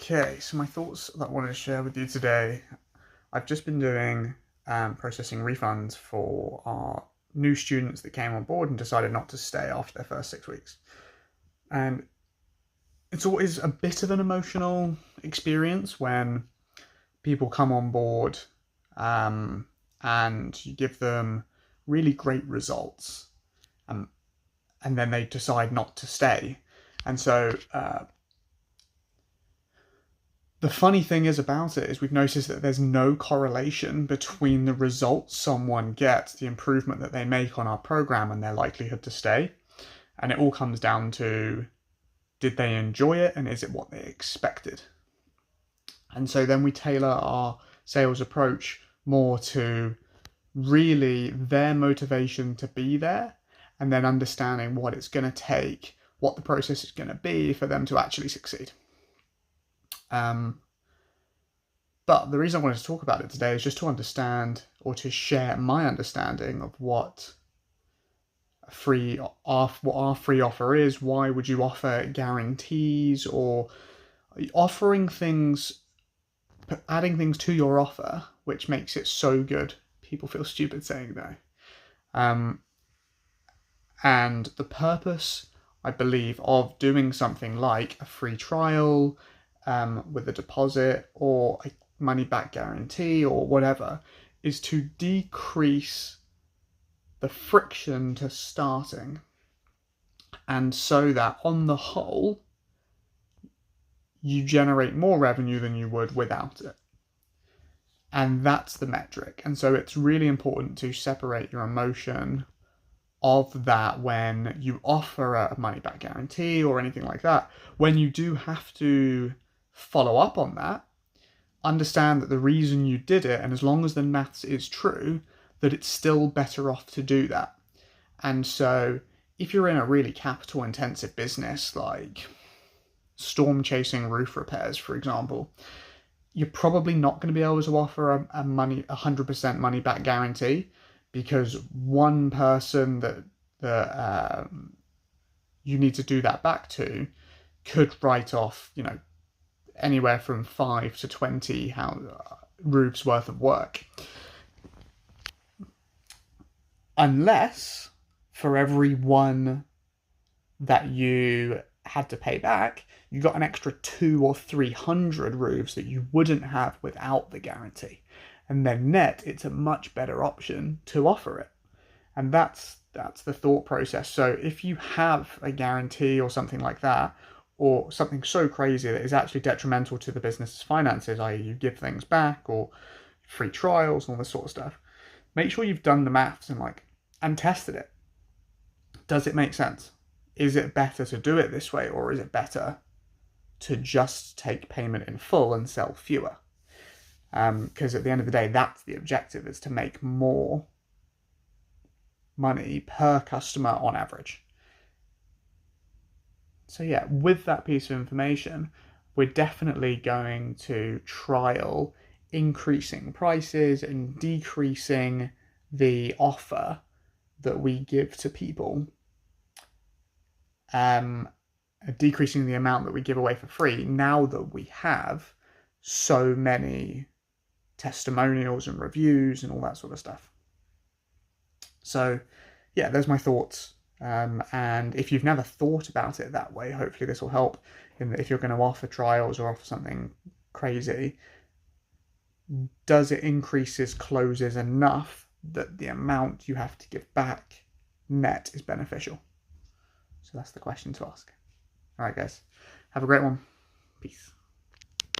Okay, so my thoughts that I wanted to share with you today. I've just been doing processing refunds for our new students that came on board and decided not to stay after their first 6 weeks. And it's always a bit of an emotional experience when people come on board and you give them really great results and then they decide not to stay. And so the funny thing is about it is we've noticed that there's no correlation between the results someone gets, the improvement that they make on our program, and their likelihood to stay. And it all comes down to, did they enjoy it and is it what they expected? And so then we tailor our sales approach more to really their motivation to be there, and then understanding what it's going to take, what the process is going to be for them to actually succeed. But the reason I wanted to talk about it today is just to understand, or to share my understanding of what our free offer is. Why would you offer guarantees, or offering things, adding things to your offer which makes it so good people feel stupid saying no? And the purpose, I believe, of doing something like a free trial with a deposit or a money back guarantee or whatever is to decrease the friction to starting, and so that on the whole you generate more revenue than you would without it. And that's the metric. And so it's really important to separate your emotion of that when you offer a money back guarantee or anything like that. When you do have to follow up on that, understand that the reason you did it, and as long as the maths is true, that it's still better off to do that. And so if you're in a really capital intensive business like storm chasing roof repairs, for example, you're probably not going to be able to offer a 100% money back guarantee, because one person that you need to do that back to could write off, anywhere from 5 to 20 roofs worth of work. Unless for every one that you had to pay back, you got an extra 200 or 300 roofs that you wouldn't have without the guarantee. And then net, it's a much better option to offer it. And that's the thought process. So if you have a guarantee or something like that, or something so crazy that is actually detrimental to the business's finances, i.e. you give things back, or free trials and all this sort of stuff, make sure you've done the maths and tested it. Does it make sense? Is it better to do it this way, or is it better to just take payment in full and sell fewer? Because at the end of the day, that's the objective, is to make more money per customer on average. So yeah, with that piece of information, we're definitely going to trial increasing prices and decreasing the offer that we give to people, decreasing the amount that we give away for free, now that we have so many testimonials and reviews and all that sort of stuff. So yeah, there's my thoughts. And if you've never thought about it that way, hopefully this will help. If you're going to offer trials or offer something crazy, does it increases closes enough that the amount you have to give back net is beneficial? So that's the question to ask. All right, guys, have a great one. Peace.